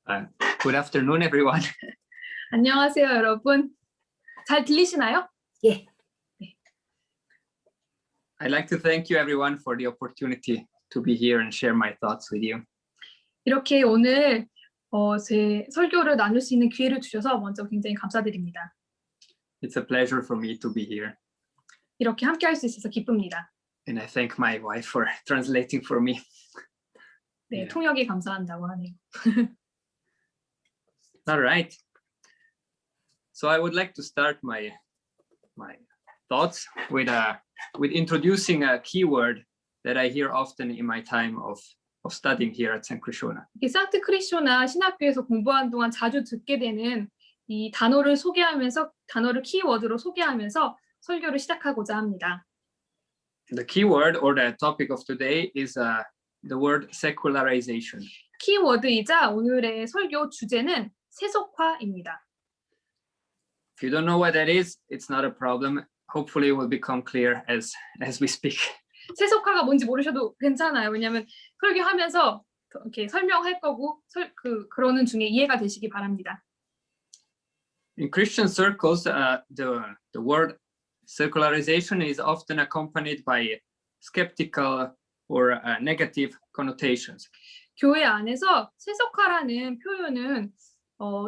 Uh, Good afternoon, everyone. 안녕하세요, 여러분. 잘 들리시나요? 예. 네. I'd like to thank you, everyone, for the opportunity to be here and share my thoughts with you. 이렇게 오늘 제 설교를 나눌 수 있는 기회를 주셔서 먼저 굉장히 감사드립니다. It's a pleasure for me to be here. 이렇게 함께 할 수 있어서 기쁩니다. And I thank my wife for translating for me. 네, Yeah. 통역이 감사한다고 하네요. All right. So I would like to start my thoughts with introducing a keyword that I hear often in my time of studying here at St. Krishona. 산트 크리쇼나 신학교에서 공부하는 동안 자주 듣게 되는 이 단어를 소개하면서 단어를 키워드로 소개하면서 설교를 시작하고자 합니다. The keyword or the topic of today is the word secularization. 키워드이자 오늘의 설교 주제는 세속화입니다. If you don't know what that is, it's not a problem. Hopefully it will become clear as we speak. 세속화가 뭔지 모르셔도 괜찮아요. 왜냐하면 설교하면서 이렇게 설명할 거고 그러는 중에 이해가 되시기 바랍니다. In Christian circles, the word secularization is often accompanied by skeptical or negative connotations. 교회 안에서 세속화라는 표현은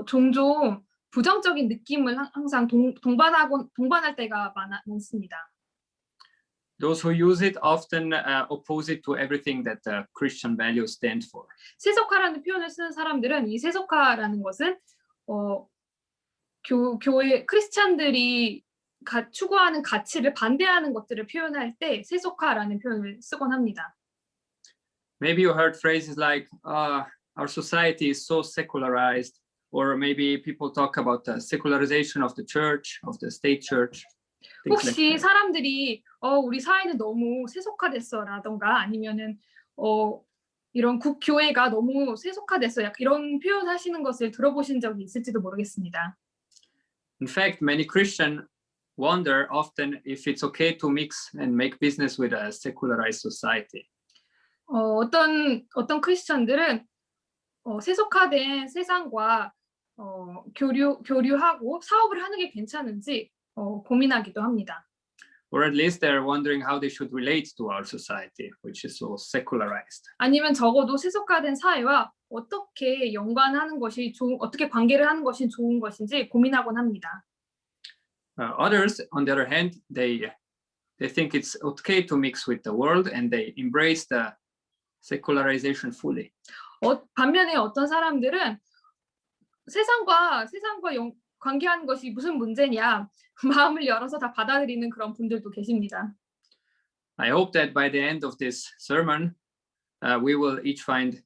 종종 부정적인 느낌을 항상 동반할 때가 많습니다. Those who use it often oppose it to everything that Christian values stand for. 세속화라는 표현을 쓰는 사람들은 이 세속화라는 것은 교회 크리스찬들이 추구하는 가치를 반대하는 것들을 표현할 때 세속화라는 표현을 쓰곤 합니다. Maybe you heard phrases like our society is so secularized, or maybe people talk about the secularization of the church, of the state church. 혹시 사람들이 우리 사회는 너무 세속화됐어라던가 아니면은 이런 국교회가 너무 세속화됐어 이런 표현 하시는 것을 들어보신 적이 있을지도 모르겠습니다. In fact, many Christians wonder often if it's okay to mix and make business with a secularized society. 어떤 크리스천들은 세속화된 세상과 교류하고 사업을 하는 게 괜찮은지 고민하기도 합니다. Or at least they're wondering how they should relate to our society, which is so secularized. 아니면 적어도 세속화된 사회와 어떻게 연관하는 것이 어떻게 관계를 하는 것이 좋은 것인지 고민하곤 합니다. Others, on the other hand, they think it's okay to mix with the world and they embrace the secularization fully. 반면에 어떤 사람들은 세상과 관계하는 것이 무슨 문제냐 마음을 열어서 다 받아들이는 그런 분들도 계십니다. I hope that by the end of this sermon, we will each find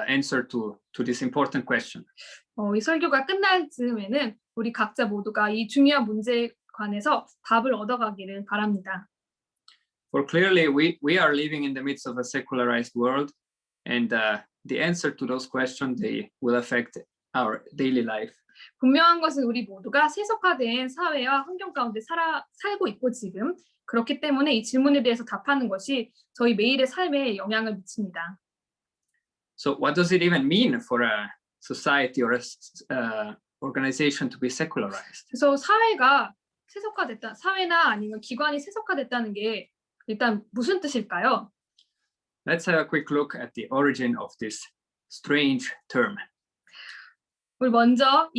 answer to this important question. 이 설교가 끝날 즈음에는 우리 각자 모두가 이 중요한 문제에 관해서 답을 얻어가기를 바랍니다. For clearly, we are living in the midst of a secularized world, and the answer to those questions they will affect our daily life. 분명한 것은 우리 모두가 세속화된 사회와 환경 가운데 살고 있고 지금 그렇기 때문에 이 질문에 대해서 답하는 것이 저희 매일의 삶에 영향을 미칩니다. So what does it even mean for a society or a organization to be secularized? 그래서 사회가 세속화됐다, 사회나 아니면 기관이 세속화됐다는 게 일단 무슨 뜻일까요? Let's have a quick look at the origin of this strange term. 우리 먼저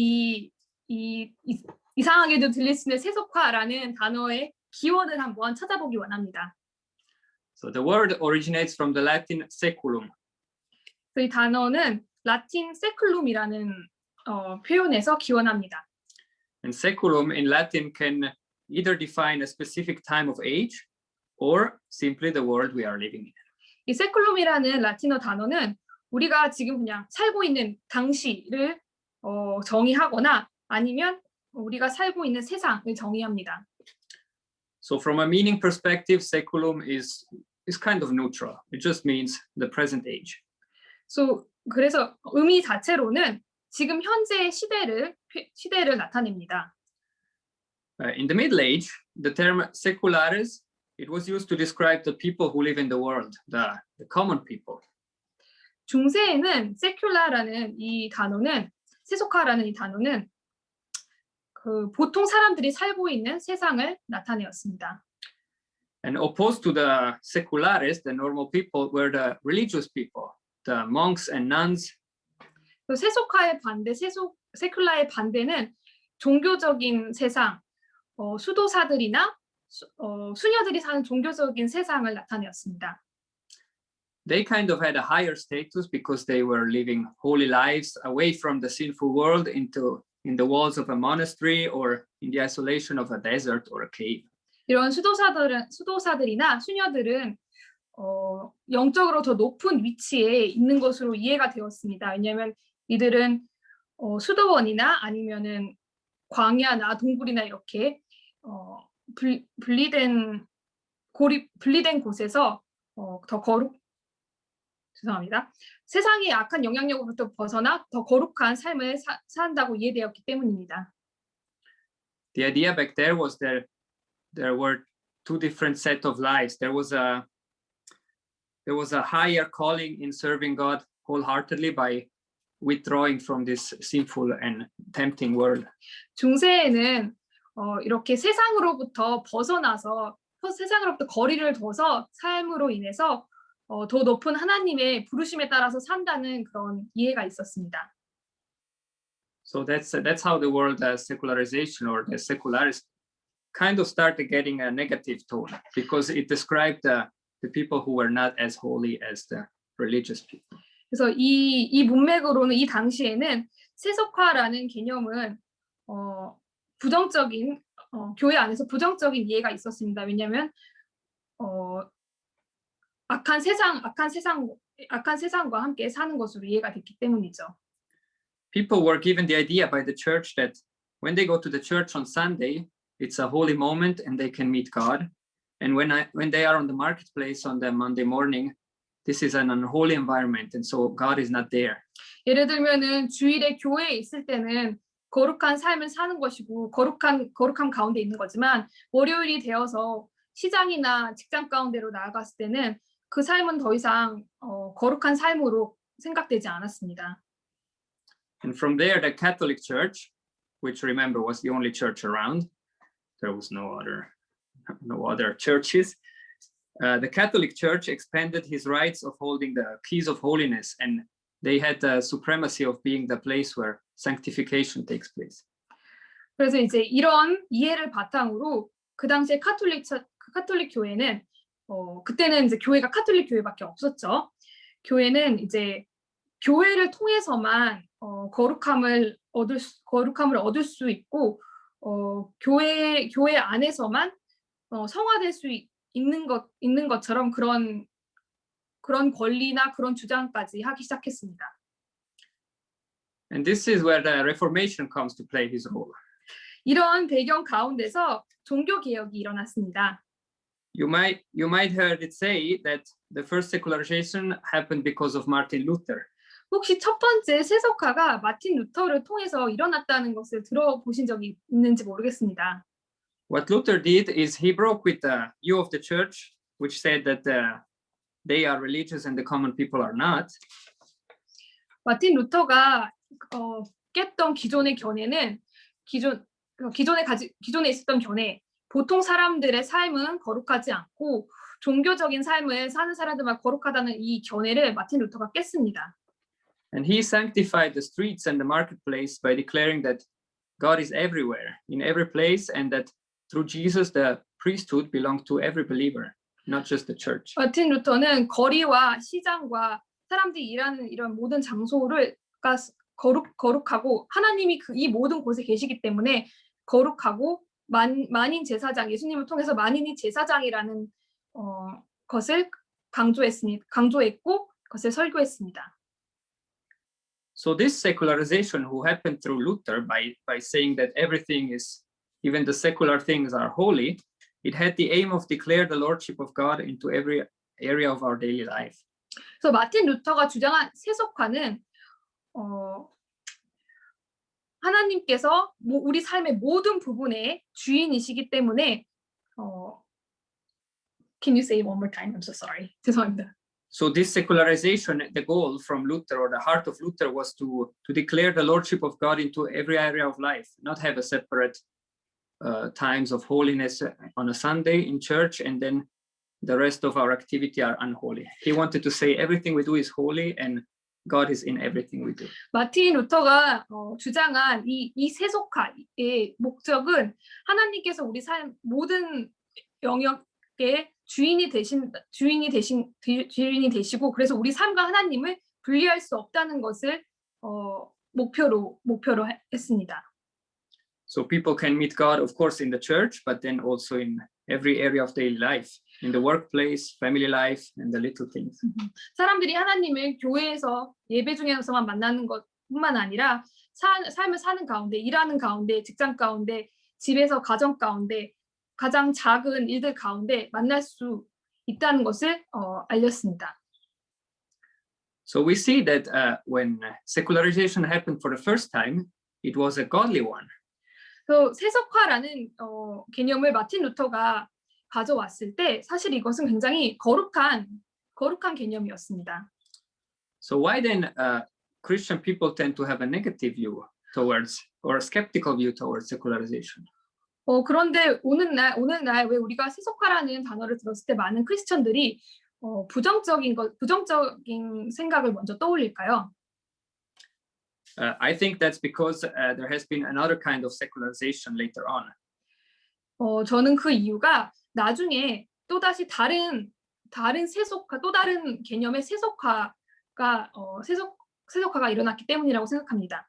이상하게도 들릴 수 있는 세속화라는 단어의 기원을 한번 찾아보기 원합니다. So the word originates from the Latin seculum. 이 단어는 라틴 세클룸이라는 표현에서 기원합니다. And seculum in Latin can either define a specific time of age or simply the world we are living in. 이 세클룸이라는 라틴어 단어는 우리가 지금 그냥 살고 있는 당시를 정의하거나 아니면 우리가 살고 있는 세상을 정의합니다. So from a meaning perspective, seculum is kind of neutral. It just means the present age. 그래서 의미 자체로는 지금 현재의 시대를 나타냅니다. In the Middle Age, the term seculares, it was used to describe the people who live in the world, the common people. 중세에는 secular라는 이 단어는 세속화라는 이 단어는 그 보통 사람들이 살고 있는 세상을 나타내었습니다. And opposed to the seculares, the normal people were the religious people, the monks and nuns. 세속화의 반대, 세큘라의 반대는 종교적인 세상, 수도사들이나 수녀들이 사는 종교적인 세상을 나타내었습니다. They kind of had a higher status because they were living holy lives away from the sinful world in the walls of a monastery or in the isolation of a desert or a cave. 이런 수도사들이나 수녀들은 영적으로 더 높은 위치에 있는 것으로 이해가 되었습니다. 왜냐하면 이들은 수도원이나 아니면은 광야나 동굴이나 이렇게 분리된 곳에서 더 죄송합니다. 세상의 악한 영향력으로부터 벗어나 더 거룩한 삶을 산다고 이해되었기 때문입니다. The idea back there was there were two different set of lives. There was a higher calling in serving God wholeheartedly by withdrawing from this sinful and tempting world. 중세에는 이렇게 세상으로부터 벗어나서 세상으로부터 거리를 둬서 삶으로 인해서 더 높은 하나님의 부르심에 따라서 산다는 그런 이해가 있었습니다. So that's how the word secularization or the secularism kind of started getting a negative tone because it described the people who were not as holy as the religious people. 그래서 이 문맥으로는 이 당시에는 세속화라는 개념은 부정적인 교회 안에서 부정적인 이해가 있었습니다. 왜냐하면 악한 세상과 함께 사는 것으로 이해가 됐기 때문이죠. People were given the idea by the church that when they go to the church on Sunday, it's a holy moment and they can meet God. And when they are on the marketplace on the Monday morning, this is an unholy environment, and so God is not there. 예를 들면은 주일에 교회에 있을 때는 거룩한 삶을 사는 것이고 거룩함 가운데 있는 거지만 월요일이 되어서 시장이나 직장 가운데로 나아갔을 때는 그 삶은 더 이상 거룩한 삶으로 생각되지 않았습니다. And from there, the Catholic Church, which remember was the only church around, there was no other churches. The Catholic Church expanded his rights of holding the keys of holiness, and they had the supremacy of being the place where sanctification takes place. 그래서 이제 이런 이해를 바탕으로 그 당시에 카톨릭 교회는 그때는 이제 교회가 카톨릭 교회밖에 없었죠. 교회는 이제 교회를 통해서만 거룩함을 얻을 수 있고 교회 안에서만 성화될 수 있는 것처럼 그런 권리나 그런 주장까지 하기 시작했습니다. And this is where the Reformation comes to play his role. 이런 배경 가운데서 종교 개혁이 일어났습니다. You might heard it say that the first secularization happened because of Martin Luther. 혹시 첫 번째 세속화가 마틴 루터를 통해서 일어났다는 것을 들어보신 적이 있는지 모르겠습니다. What Luther did is he broke with the view of the church, which said that they are religious and the common people are not. 마틴 루터가 깼던 기존의 견해는 기존에 있었던 견해, 보통 사람들의 삶은 거룩하지 않고 종교적인 삶을 사는 사람들만 거룩하다는 이 견해를 마틴 루터가 깼습니다. And he sanctified the streets and the marketplace by declaring that God is everywhere, in every place, and that through Jesus the priesthood belonged to every believer, not just the church. 마틴 루터는 거리와 시장과 사람들이 일하는 이런 모든 장소를 거룩하고 하나님이 이 모든 곳에 계시기 때문에 거룩하고 만인 제사장, 예수님을 통해서 만인이 제사장이라는 것을 강조했고 그것을 설교했습니다. So this secularization who happened through Luther by saying that everything is, even the secular things are holy, it had the aim of declare the lordship of God into every area of our daily life. 그래서 마틴 루터가 주장한 세속화는 하나님께서 우리 삶의 모든 부분의 주인이시기 때문에 Can you say it one more time? I'm so sorry. 죄송합니다. So this secularization, the goal from Luther, or the heart of Luther, was to declare the lordship of God into every area of life, not have a separate times of holiness on a Sunday in church, and then the rest of our activity are unholy. He wanted to say everything we do is holy, and God is in everything we do. 마틴 루터가 주장한 이 세속화의 목적은 하나님께서 우리 삶 모든 영역의 주인이 되시고, 그래서 우리 삶과 하나님을 분리할 수 없다는 것을 목표로 했습니다. So people can meet God, of course, in the church, but then also in every area of daily life, in the workplace, family life, and the little things. 사람들이 하나님을 교회에서 예배 중에서만 만나는 것뿐만 아니라 삶을 사는 가운데, 일하는 가운데, 직장 가운데, 집에서 가정 가운데, 가장 작은 일들 가운데 만날 수 있다는 것을 알렸습니다. So we see that when secularization happened for the first time, it was a godly one. 그 세속화라는 개념을 마틴 루터가 가져왔을 때 사실 이것은 굉장히 거룩한 개념이었습니다. So why then Christian people tend to have a negative view towards, or a skeptical view towards secularization? 그런데 오늘날 왜 우리가 세속화라는 단어를 들었을 때 많은 크리스천들이 부정적인 생각을 먼저 떠올릴까요? I think that's because there has been another kind of secularization later on. 저는 그 이유가 나중에 또다시 다른 세속화, 또 다른 개념의 세속화가 일어났기 때문이라고 생각합니다.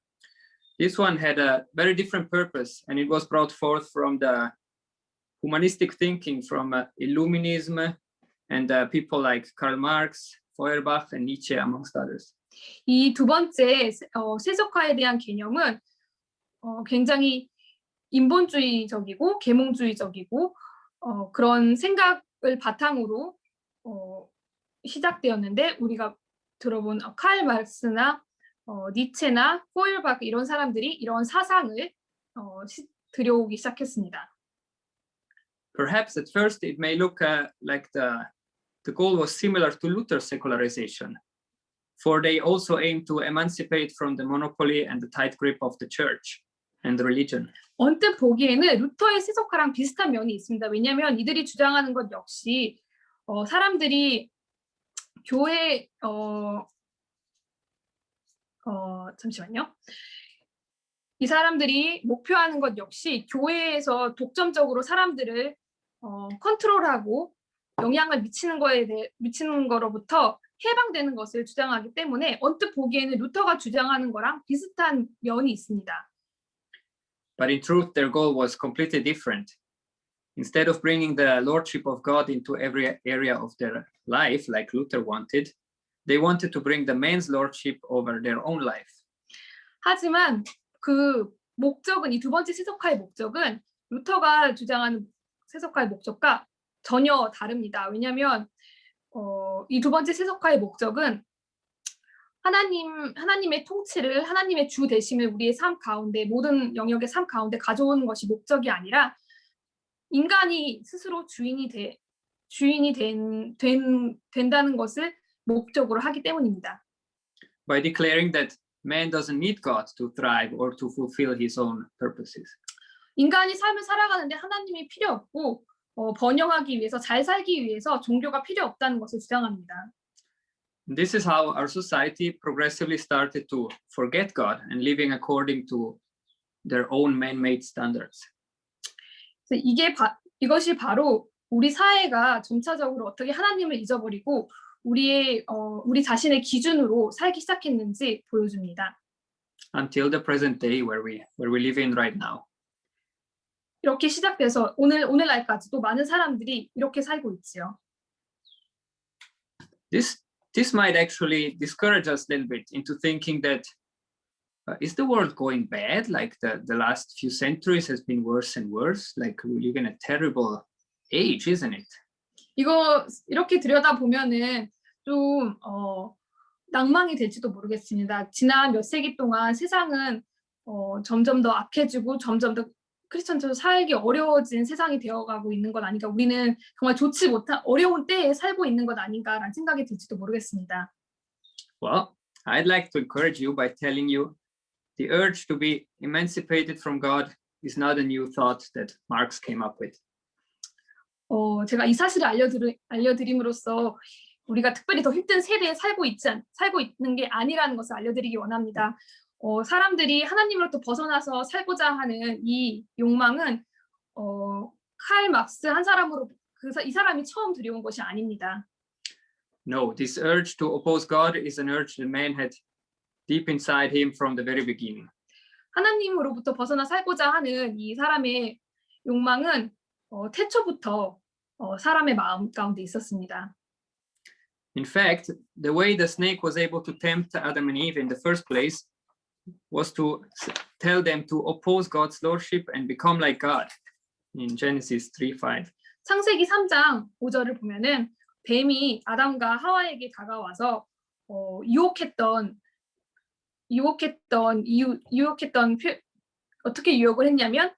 This one had a very different purpose, and it was brought forth from the humanistic thinking, from Illuminism, and people like Karl Marx, Feuerbach, and Nietzsche, amongst others. 이 두 번째 세속화에 대한 개념은 굉장히 인본주의적이고 계몽주의적이고 그런 생각을 바탕으로 시작되었는데, 우리가 들어본 칼 마르크스나 니체나 포일바크 이런 사람들이 이런 사상을 들여오기 시작했습니다. Perhaps at first it may look like the goal was similar to Luther's secularization, for they also aimed to emancipate from the monopoly and the tight grip of the church and the religion. 언뜻 보기에는 루터의 세속화랑 비슷한 면이 있습니다. 왜냐하면 이들이 주장하는 것 역시 사람들이 교회 잠시만요. 이 사람들이 목표하는 것 역시 교회에서 독점적으로 사람들을 컨트롤하고 영향을 미치는 거로부터 해방되는 것을 주장하기 때문에 언뜻 보기에는 루터가 주장하는 거랑 비슷한 면이 있습니다. But in truth, their goal was completely different. Instead of bringing the lordship of God into every area of their life, like Luther wanted, they wanted to bring the man's lordship over their own life. 하지만 그 목적은, 이 두 번째 세속화의 목적은 루터가 주장하는 세속화의 목적과 전혀 다릅니다. 왜냐하면 이 두 번째 세속화의 목적은 하나님의 통치를, 하나님의 주 되심을 우리의 삶 가운데, 모든 영역의 삶 가운데 가져오는 것이 목적이 아니라 인간이 스스로 주인이 된다는 것을 목적으로 하기 때문입니다. By declaring that man doesn't need God to thrive or to fulfill his own purposes. 인간이 삶을 살아가는데 하나님이 필요 없고 번영하기 위해서, 잘 살기 위해서 종교가 필요 없다는 것을 주장합니다. This is how our society progressively started to forget God and living according to their own man-made standards. 이것이 바로 우리 사회가 점차적으로 어떻게 하나님을 잊어버리고 우리 자신의 기준으로 살기 시작했는지 보여줍니다. Until the present day where we live in right now. 이렇게 시작돼서 오늘날까지도 많은 사람들이 이렇게 살고 있지요. This might actually discourage us a little bit into thinking that is the world going bad? Like the last few centuries has been worse and worse. Like we live in a terrible age, isn't it? 이렇게 들여다 보면은 좀 낭망이 될지도 모르겠습니다. 지난 몇 세기 동안 세상은 점점 더 악해지고 점점 더 크리스천처럼 살기 어려워진 세상이 되어가고 있는 것 아닌가, 우리는 정말 좋지 못한 어려운 때에 살고 있는 것 아닌가라는 생각이 들지도 모르겠습니다. Well, I'd like to encourage you by telling you the urge to be emancipated from God is not a new thought that Marx came up with. 제가 이 사실을 알려드림으로써 우리가 특별히 더 힘든 세대에 살고 있는 게 아니라는 것을 알려드리기 원합니다. 사람들이 하나님으로부터 벗어나서 살고자 하는 이 욕망은 칼 막스 한 사람으로 이 사람이 처음 들여온 것이 아닙니다. No, this urge to oppose God is an urge that man had deep inside him from the very beginning. 하나님으로부터 벗어나 살고자 하는 이 사람의 욕망은 태초부터 사람의 마음 가운데 있었습니다. In fact, the way the snake was able to tempt Adam and Eve in the first place was to tell them to oppose God's lordship and become like God in Genesis 3:5. 창세기 3장 5절을 보면은 뱀이 아담과 하와에게 다가와서 어떻게 유혹을 했냐면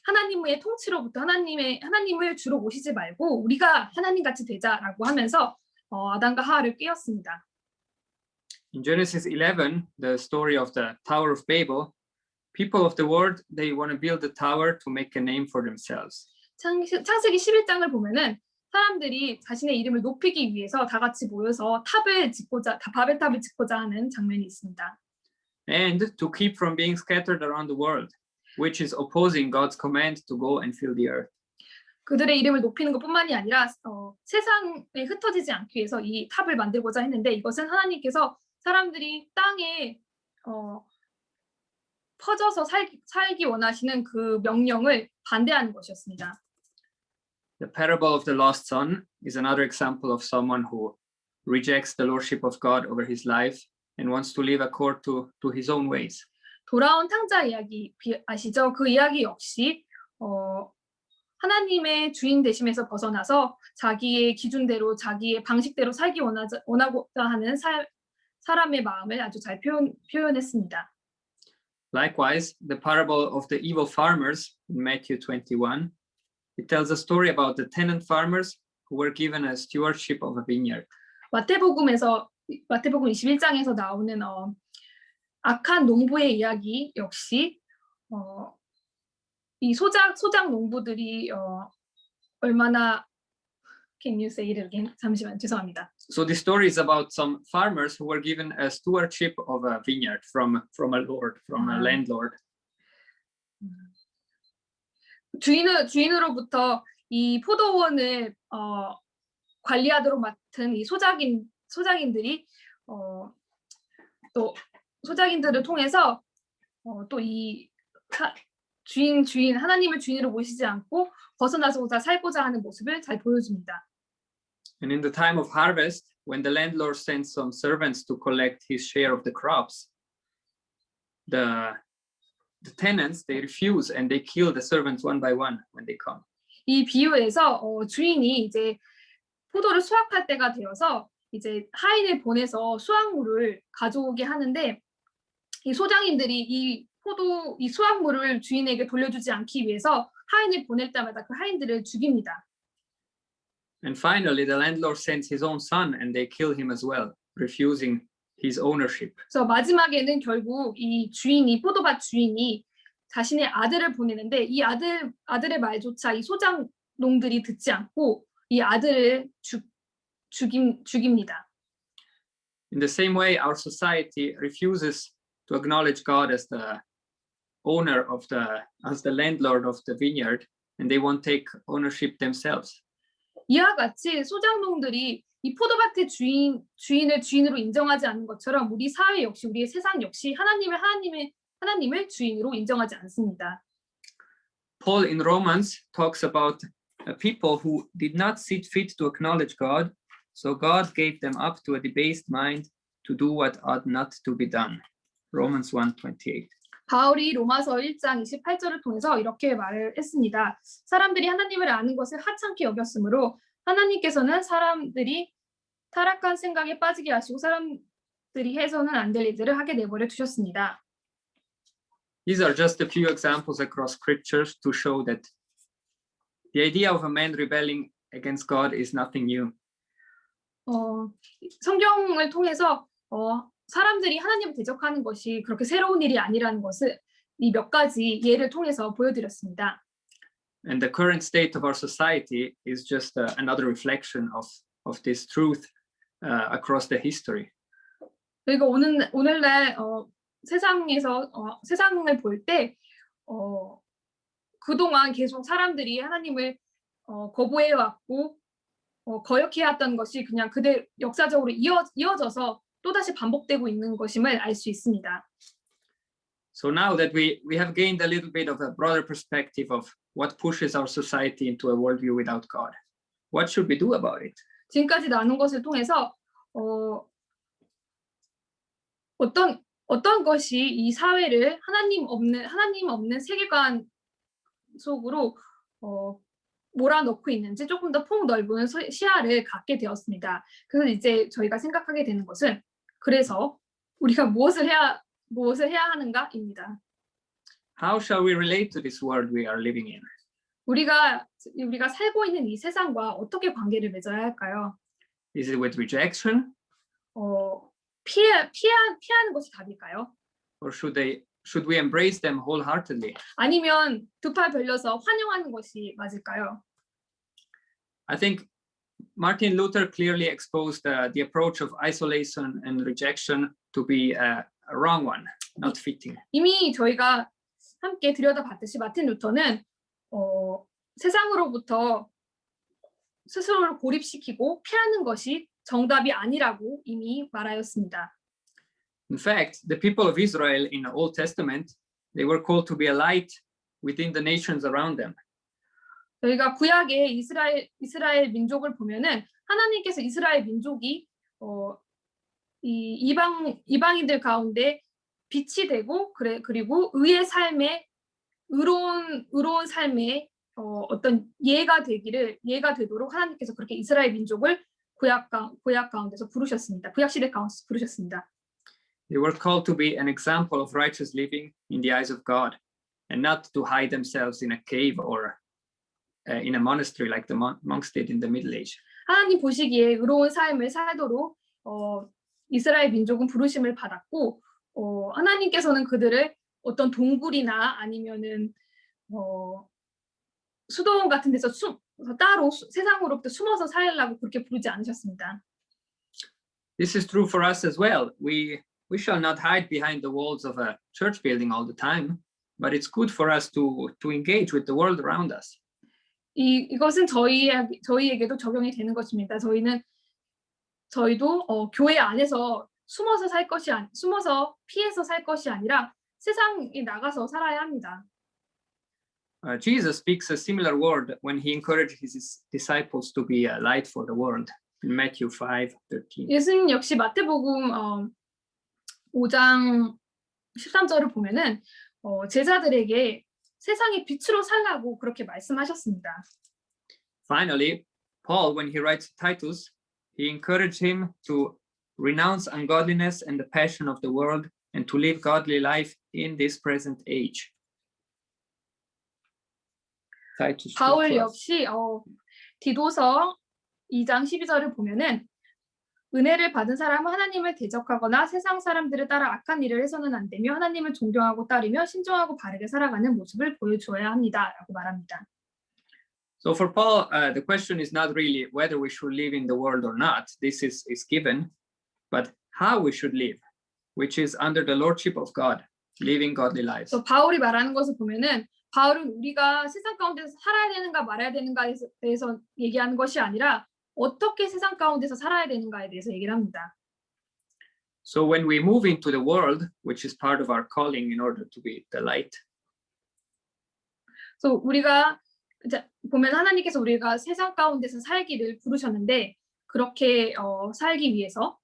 하나님의 통치로부터 하나님을 주로 모시지 말고 우리가 하나님 같이 되자라고 하면서 아담과 하와를 깨웠습니다. In Genesis 11, the story of the Tower of Babel, people of the world, they want to build a tower to make a name for themselves. 창세기 11장을 보면은 사람들이 자신의 이름을 높이기 위해서 다 같이 모여서 바벨탑을 짓고자 하는 장면이 있습니다. And to keep from being scattered around the world, which is opposing God's command to go and fill the earth. 그들의 이름을 높이는 것뿐만이 아니라 세상에 흩어지지 않기 위해서 이 탑을 만들고자 했는데 이것은 하나님께서 사람들이 땅에 퍼져서 살기 원하시는 그 명령을 반대하는 것이었습니다. The parable of the lost son is another example of someone who rejects the lordship of God over his life and wants to live according to his own ways. 돌아온 탕자 이야기 아시죠? 그 이야기 역시 하나님의 주인 되심에서 벗어나서 자기의 기준대로 자기의 방식대로 살기 원하고자 하는 사람의 마음을 아주 잘 표현했습니다. Likewise, the parable of the evil farmers in Matthew 21, it tells a story about the tenant farmers who were given a stewardship of a vineyard. 마태복음 21장에서 나오는 악한 농부의 이야기 역시 이 소작 농부들이 얼마나 Can you say it again? 잠시만 죄송합니다. So the story is about some farmers who were given a stewardship of a vineyard from a lord, from a landlord. 주인으로부터 이 포도원을 관리하도록 맡은 이 소작인들이 또 소작인들을 통해서 또 이 주인 하나님을 주인으로 모시지 않고 벗어나서 살고자 하는 모습을 잘 보여줍니다. And in the time of harvest, when the landlord sends some servants to collect his share of the crops, the tenants, they refuse and they kill the servants one by one when they come. 이 비유에서 주인이 이제 포도를 수확할 때가 되어서 이제 하인을 보내서 수확물을 가져오게 하는데 이 소장인들이 이 수확물을 주인에게 돌려주지 않기 위해서 하인을 보낼 때마다 그 하인들을 죽입니다. And finally, the landlord sends his own son and they kill him as well, refusing his ownership. 그래서 마지막에는 결국 이 포도밭 주인이 자신의 아들을 보내는데 이 아들의 말조차 이 소작농들이 듣지 않고 이 아들을 죽입니다. In the same way, our society refuses to acknowledge God as the owner as the landlord of the vineyard, and they won't take ownership themselves. 이와 같이 소작농들이 이 포도밭의 주인을 주인으로 인정하지 않는 것처럼 우리 사회 역시 우리의 세상 역시 하나님을 주인으로 인정하지 않습니다. Paul in Romans talks about a people who did not see fit to acknowledge God, so God gave them up to a debased mind to do what ought not to be done. Romans 1:28. 바울이 로마서 1장 28절을 통해서 이렇게 말을 했습니다. 사람들이 하나님을 아는 것을 하찮게 여겼으므로 하나님께서는 사람들이 타락한 생각에 빠지게 하시고 사람들이 해서는 안 될 일들을 하게 내버려 두셨습니다. These are just a few examples across scriptures to show that the idea of a man rebelling against God is nothing new. 성경을 통해서 사람들이 하나님을 대적하는 것이 그렇게 새로운 일이 아니라는 것을 이 몇 가지 예를 통해서 보여드렸습니다. And the current state of our society is just another reflection of this truth across the history. 그리고 오늘날 세상에서 세상을 볼 때 그동안 계속 사람들이 하나님을 거부해 왔고 거역해왔던 것이 그냥 그대 역사적으로 이어져서 또다시 반복되고 있는 것임을 알 수 있습니다. So now that we have gained a little bit of a broader perspective of what pushes our society into a worldview without God, what should we do about it? 지금까지 나눈 것을 통해서 어떤 것이 이 사회를 하나님 없는 세계관 속으로 몰아넣고 있는지 조금 더 폭넓은 시야를 갖게 되었습니다. 그래서 이제 저희가 생각하게 되는 것은 그래서 우리가 무엇을 해야 하는가입니다. How shall we relate to this world we are living in? 우리가 살고 있는 이 세상과 어떻게 관계를 맺어야 할까요? Is it with rejection? 피하는 것이 답일까요? Or should we embrace them wholeheartedly? 아니면 두 팔 벌려서 환영하는 것이 맞을까요? I think Martin Luther clearly exposed the approach of isolation and rejection to be a wrong one, not fitting. 이미 저희가 함께 들여다봤듯이 마틴 루터는 세상으로부터 스스로를 고립시키고 피하는 것이 정답이 아니라고 이미 말하였습니다. In fact, the people of Israel in the Old Testament, they were called to be a light within the nations around them. 저희가 구약의 이스라엘 민족을 보면은 하나님께서 이스라엘 민족이 이 이방인들 가운데 빛이 되고 그리고 의의 삶에 의로운 삶에 어떤 예가 되도록 하나님께서 그렇게 이스라엘 민족을 구약 가운데서 부르셨습니다. 구약 시대 가운데서 부르셨습니다. They were called to be an example of righteous living in the eyes of God, and not to hide themselves in a cave or in a monastery like the monks did in the Middle Age. 하나님 보시기에 의로운 삶을 살도록 이스라엘 민족은 부르심을 받았고 하나님께서는 그들을 어떤 동굴이나 아니면은 수도원 같은 데서 따로 세상으로부터 숨어서 살려고 그렇게 부르지 않으셨습니다. This is true for us as well. We shall not hide behind the walls of a church building all the time, but it's good for us to engage with the world around us. 이것은 저희에게도 적용이 되는 것입니다. 저희도 교회 안에서 숨어서 피해서 살 것이 아니라 세상에 나가서 살아야 합니다. Jesus speaks a similar word when he encouraged his disciples to be a light for the world in Matthew 5:13. 예수님 역시 마태복음 5장 13절을 보면은 제자들에게 세상의 빛으로 살라고 그렇게 말씀하셨습니다. Finally, Paul, when he writes Titus, he encouraged him to renounce ungodliness and the passion of the world and to live godly life in this present age. 바울 역시 디도서 2장 12절을 보면은 은혜를 받은 사람은 하나님을 대적하거나 세상 사람들을 따라 악한 일을 해서는 안 되며 하나님을 존경하고 따르며 신중하고 바르게 살아가는 모습을 보여주어야 합니다라고 말합니다. So for Paul, the question is not really whether we should live in the world or not. This is given, but how we should live, which is under the lordship of God, living godly lives. 또 바울이 말하는 것을 보면은 바울은 우리가 세상 가운데서 살아야 되는가 말아야 되는가에 대해서 얘기하는 것이 아니라 어떻게 세상 가운데서 살아야 되는가에 대해서 얘기를 합니다. So when we move into the world, which is part of our calling in order to be the light. So 우리가 이제 보면 하나님께서 우리가 세상 가운데서 살기를 부르셨는데 그렇게 살기 위해서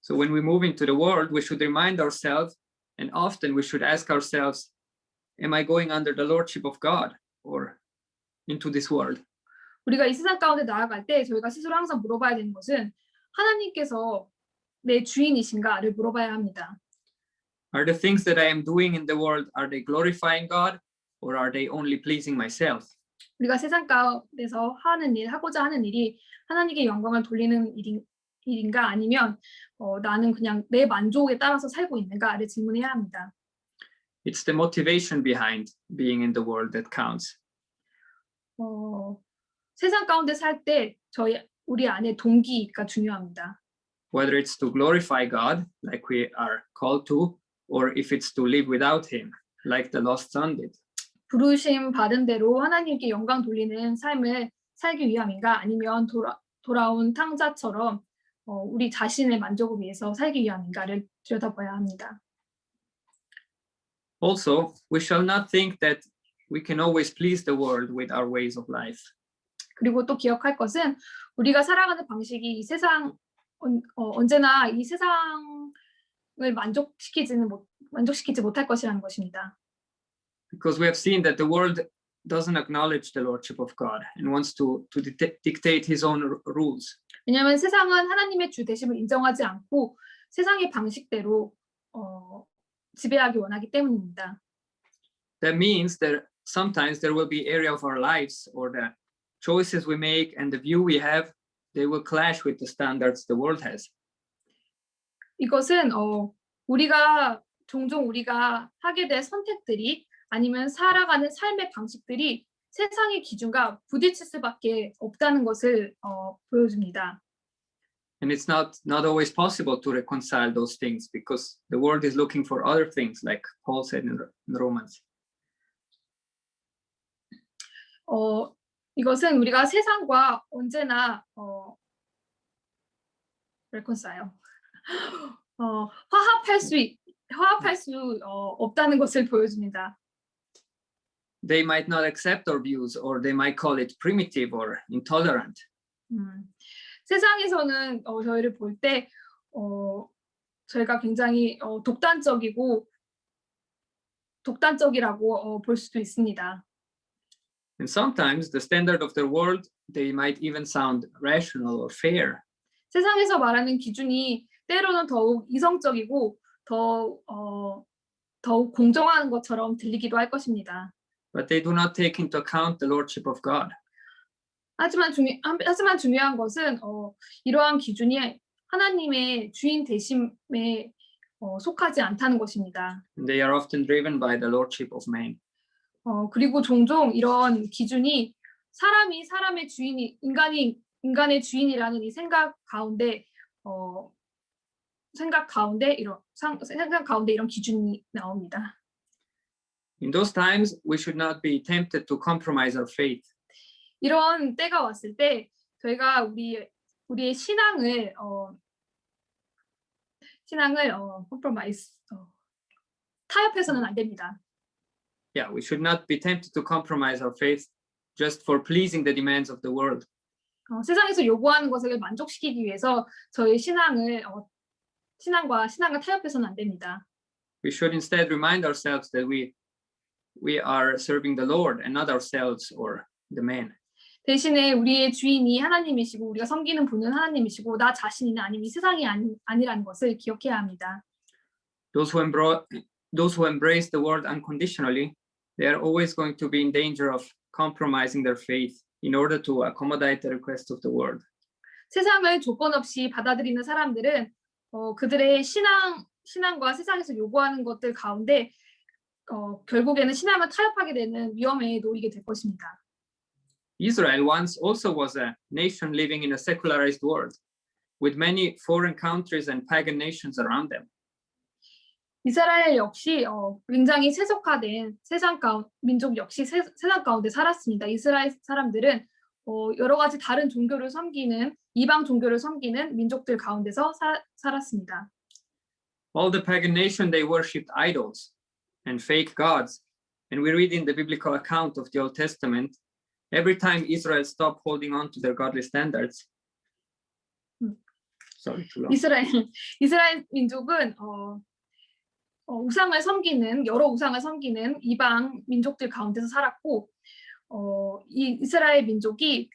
So when we move into the world, we should remind ourselves, and often we should ask ourselves, am I going under the lordship of God or into this world? 우리가 이 세상 가운데 나아갈 때 저희가 스스로 항상 물어봐야 되는 것은 하나님께서 내 주인이신가를 물어봐야 합니다. Are the things that I am doing in the world, are they glorifying God or are they only pleasing myself? 우리가 세상 가운데서 하고자 하는 일이 하나님께 영광을 돌리는 일인가 아니면 나는 그냥 내 만족에 따라서 살고 있는가를 질문해야 합니다. It's the motivation behind being in the world that counts. 세상 가운데 살 때 우리 안에 동기가 중요합니다. Whether it's to glorify God, like we are called to, or if it's to live without Him, like the lost son did. 부르심 받은 대로 하나님께 영광 돌리는 삶을 살기 위함인가 아니면 돌아온 탕자처럼 우리 자신의 만족을 위해서 살기 위함인가를 들여다봐야 합니다. Also, we shall not think that we can always please the world with our ways of life. 그리고 또 기억할 것은 우리가 살아가는 방식이 언제나 이 세상을 만족시키지 못할 것이라는 것입니다. Because we have seen that the world doesn't acknowledge the lordship of God and wants to dictate his own rules. 왜냐하면 세상은 하나님의 주 되심을 인정하지 않고 세상의 방식대로 지배하기 원하기 때문입니다. That means that sometimes there will be area of our lives or the choices we make and the view we have, they will clash with the standards the world has. 이것은 종종 우리가 하게 될 선택들이 아니면 살아가는 삶의 방식들이 세상의 기준과 부딪힐 수밖에 없다는 것을 보여줍니다. And it's not always possible to reconcile those things because the world is looking for other things, like Paul said in Romans. 이것은 우리가 세상과 언제나 reconcile 화합할 수 없다는 것을 보여줍니다. They might not accept our views, or they might call it primitive or intolerant. 세상에서는 저희를 볼 때 저희가 굉장히 독단적이라고 볼 수도 있습니다. And sometimes the standard of the world, they might even sound rational or fair. 세상에서 말하는 기준이 때로는 더욱 이성적이고 더욱 공정한 것처럼 들리기도 할 것입니다. But they do not take into account the lordship of God. 하지만 중요한 것은 이러한 기준이 하나님의 주인 되심에 속하지 않다는 것입니다. And they are often driven by the lordship of man. 그리고 종종 이런 기준이 사람의 주인이 인간의 주인이라는 이 생각 가운데 이런 기준이 나옵니다. In those times, we should not be tempted to compromise our faith. 이런 때가 왔을 때 저희가 우리의 신앙을 compromise 타협해서는 안 됩니다. Yeah, we should not be tempted to compromise our faith just for pleasing the demands of the world. 세상에서 요구하는 것을 만족시키기 위해서 저희 신앙과 타협해서는 안 됩니다. We should instead remind ourselves that we are serving the Lord and not ourselves or the man. 대신에 우리의 주인이 하나님이시고 우리가 섬기는 분은 하나님이시고 나 자신이나 아니면 이 세상이 아니라는 것을 기억해야 합니다. Those who embrace the world unconditionally, they are always going to be in danger of compromising their faith in order to accommodate the request of the world. 세상을 조건 없이 받아들이는 사람들은 그들의 신앙과 세상에서 요구하는 것들 가운데 결국에는 신앙을 타협하게 되는 위험에 놓이게 될 것입니다. Israel once also was a nation living in a secularized world, with many foreign countries and pagan nations around them. 이스라엘 역시 굉장히 세속화된 민족 역시 세상 가운데 살았습니다. 이스라엘 사람들은 여러 가지 다른 종교를 섬기는 이방 종교를 섬기는 민족들 가운데서 살았습니다. All the pagan nations, they worshipped idols and fake gods. And we read in the biblical account of the Old Testament, every time Israel stopped holding on to their godly standards. Sorry, too long. 이스라엘 민족은 여러 우상을 섬기는 이방 민족들 가운데서 살았고 이 이스라엘 민족이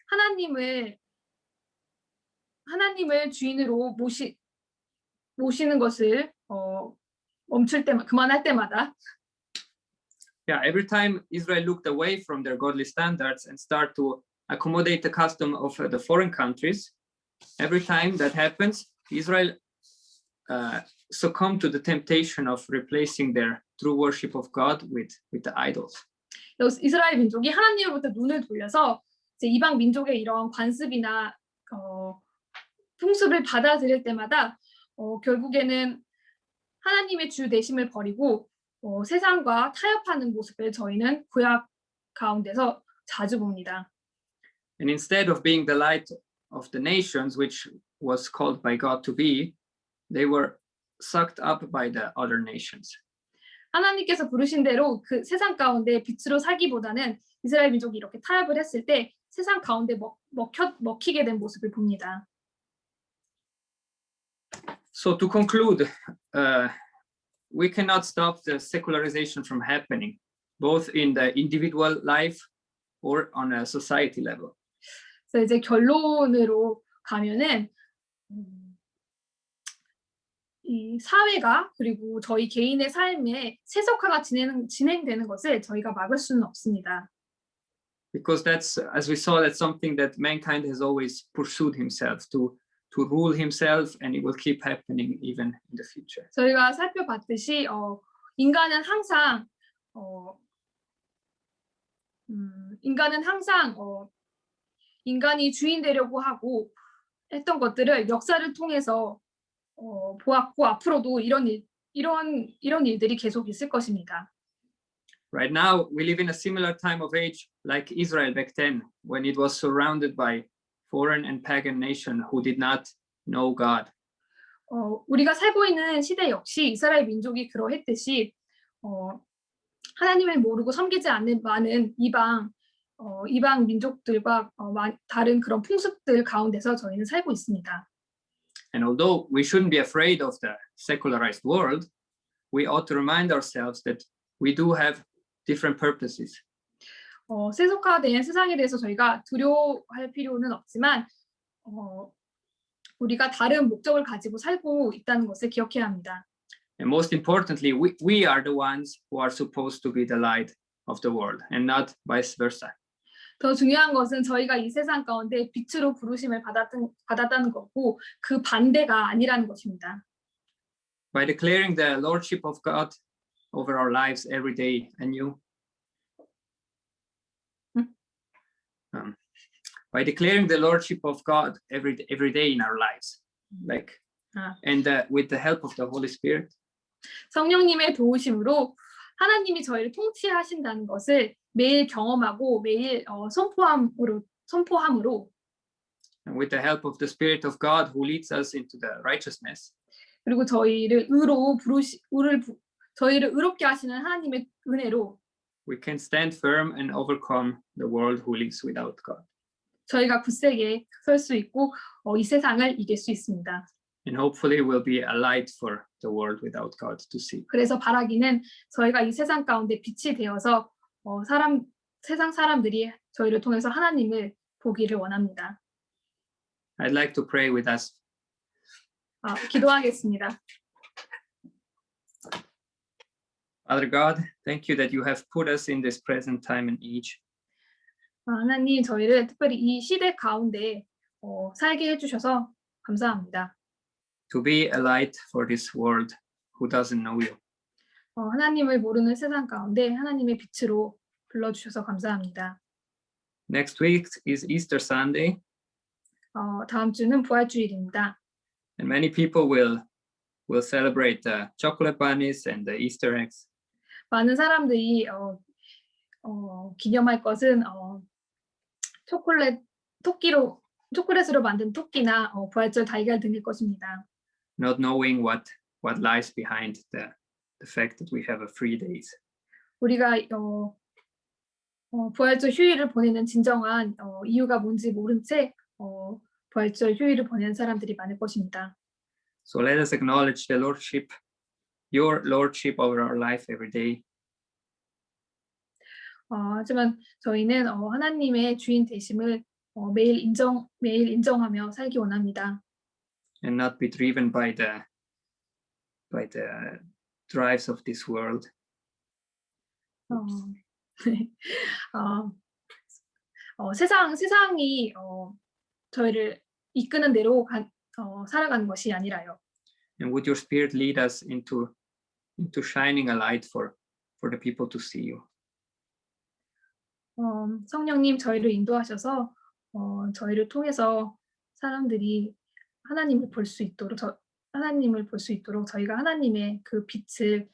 하나님을 주인으로 모시는 것을 멈출 때마다 그만할 때마다 Yeah, every time Israel looked away from their godly standards and start to accommodate the custom of the foreign countries, every time that happens, Israel succumb to the temptation of replacing their true worship of God with the idols. 이스라엘 민족이 하나님으로부터 눈을 돌려서 이제 이방 민족의 이런 관습이나 풍습을 받아들일 때마다 결국에는 하나님의 주 되심을 버리고 세상과 타협하는 모습을 저희는 구약 가운데서 자주 봅니다. And instead of being the light of the nations, which was called by God to be, they were sucked up by the other nations. 하나님께서 부르신 대로 그 세상 가운데 빛으로 살기보다는 이스라엘 민족이 이렇게 타협을 했을 때 세상 가운데 먹히게 된 모습을 봅니다. So to conclude, we cannot stop the secularization from happening, both in the individual life or on a society level. 그래서 이제 결론으로 가면은 이 사회가 그리고 저희 개인의 삶에 세속화가 진행되는 것을 저희가 막을 수는 없습니다. Because that's, as we saw, that's something that mankind has always pursued himself to rule himself, and it will keep happening even in the future. 저희가 살펴봤듯이 인간은 항상 인간이 주인 되려고 하고 했던 것들을 역사를 통해서 보았고 앞으로도 이런 일들이 계속 있을 것입니다. Right now, we live in a similar time of age like Israel back then, when it was surrounded by foreign and pagan nations who did not know God. 우리가 살고 있는 시대 역시 이스라엘 민족이 그러했듯이 하나님을 모르고 섬기지 않는 많은 이방 민족들과 다른 그런 풍습들 가운데서 저희는 살고 있습니다. And although we shouldn't be afraid of the secularized world, we ought to remind ourselves that we do have different purposes. 세속화된 세상에 대해서 저희가 두려워할 필요는 없지만 우리가 다른 목적을 가지고 살고 있다는 것을 기억해야 합니다. And most importantly, we are the ones who are supposed to be the light of the world, and not vice versa. 더 중요한 것은 저희가 이 세상 가운데 빛으로 부르심을 받았다는 것고 그 반대가 아니라는 것입니다. By declaring the lordship of God over our lives every day anew, by declaring the lordship of God every day in our lives, and with the help of the Holy Spirit. 성령님의 도우심으로 하나님이 저희를 통치하신다는 것을 매일 경험하고 매일 선포함으로 And with the help of the Spirit of God who leads us into the righteousness. 그리고 저희를 의롭게 하시는 하나님의 은혜로 We can stand firm and overcome the world who lives without God. 저희가 굳세게 설 수 있고 이 세상을 이길 수 있습니다. And hopefully we'll be a light for the world without God to see. 그래서 바라기는 저희가 이 세상 가운데 빛이 되어서 세상 사람들이 저희를 통해서 하나님을 보기를 원합니다. I'd like to pray with us. 기도하겠습니다. Father God, thank you that you have put us in this present time and age. 하나님 저희를 특별히 이 시대 가운데 살게 해주셔서 감사합니다. To be a light for this world who doesn't know you. 하나님을 모르는 세상 가운데 하나님의 빛으로 불러주셔서 감사합니다. Next week is Easter Sunday. 다음 주는 부활주일입니다. And many people will celebrate the chocolate bunnies and the Easter eggs. 많은 사람들이 기념할 것은 초콜릿으로 만든 토끼나 부활절 달걀 등일 것입니다. Not knowing what lies behind the fact that we have a free days. 우리가 부활절 휴일을 보내는 진정한 이유가 뭔지 모른 채 부활절 휴일을 보내는 사람들이 많을 것입니다. So let us acknowledge the lordship, your lordship over our life every day. 하지만 저희는 하나님의 주인 되심을 매일 인정하며 살기 원합니다. And not be driven by the drives of this world. 세상이 저희를 이끄는 대로 살아가는 것이 아니라요. And would your Spirit lead us into shining a light for the people to see you? 성령님 저희를 인도하셔서 저희를 통해서 사람들이 하나님을 볼 수 있도록 저희가 하나님의 그 빛을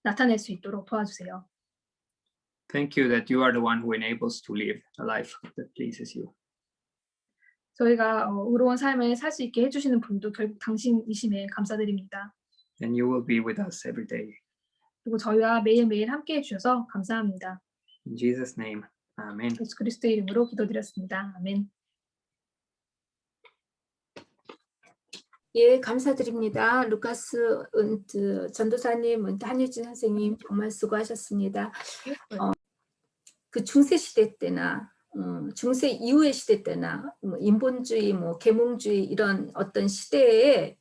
나타낼 수 있도록 도와주세요. Thank you that you are the one who enables to live a life that pleases you. 저희가 의로운 삶을 살 수 있게 해주시는 분도 결국 당신이심에 감사드립니다. And you will be with us every day. 그리고 저희와 매일매일 함께해 주셔서 감사합니다. In Jesus' name, Amen. 예수 그리스도의 이름으로 기도드렸습니다. 아멘. 예, 감사드립니다. 루카스 전도사님, 한유진 선생님 정말 수고하셨습니다. 그 중세 시대 때나 중세 이후의 시대 때나 인본주의, 계몽주의 이런 어떤 시대에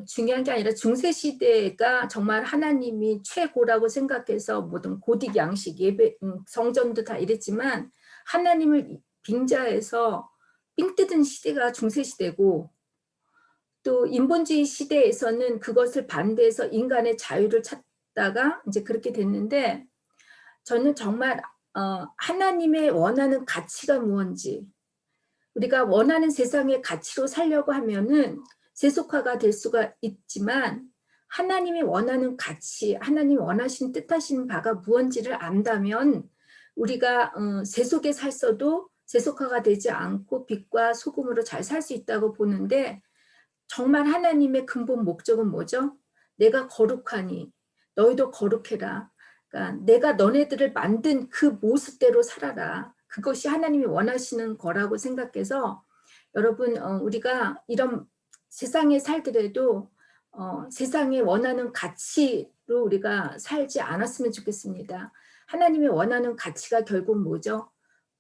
중요한 게 아니라 중세 시대가 정말 하나님이 최고라고 생각해서 모든 고딕 양식 예배 성전도 다 이랬지만 하나님을 빙자해서 삥 뜯은 시대가 중세 시대고 또 인본주의 시대에서는 그것을 반대해서 인간의 자유를 찾다가 이제 그렇게 됐는데 저는 정말 하나님의 원하는 가치가 무엇인지 우리가 원하는 세상의 가치로 살려고 하면은 세속화가 될 수가 있지만 하나님이 원하는 가치, 하나님이 원하시는 뜻하시는 바가 무엇인지를 안다면 우리가 세속에 살서도 세속화가 되지 않고 빛과 소금으로 잘 살 수 있다고 보는데 정말 하나님의 근본 목적은 뭐죠? 내가 거룩하니 너희도 거룩해라. 그러니까 내가 너네들을 만든 그 모습대로 살아라. 그것이 하나님이 원하시는 거라고 생각해서 여러분 우리가 이런 세상에 살더라도 세상에 원하는 가치로 우리가 살지 않았으면 좋겠습니다. 하나님이 원하는 가치가 결국 뭐죠?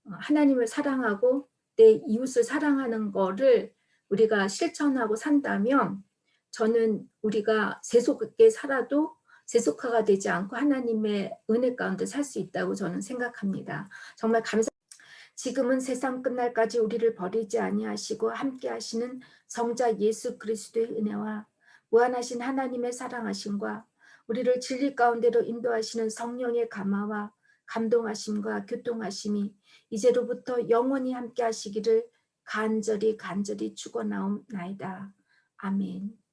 하나님을 사랑하고 내 이웃을 사랑하는 거를 우리가 실천하고 산다면 저는 우리가 세속에 살아도 세속화가 되지 않고 하나님의 은혜 가운데 살 수 있다고 저는 생각합니다. 정말 감사합니다. 지금은 세상 끝날까지 우리를 버리지 아니하시고 함께 하시는 성자 예수 그리스도의 은혜와 무한하신 하나님의 사랑하심과 우리를 진리 가운데로 인도하시는 성령의 감화와 감동하심과 교통하심이 이제로부터 영원히 함께 하시기를 간절히 축원하옵나이다. 아멘.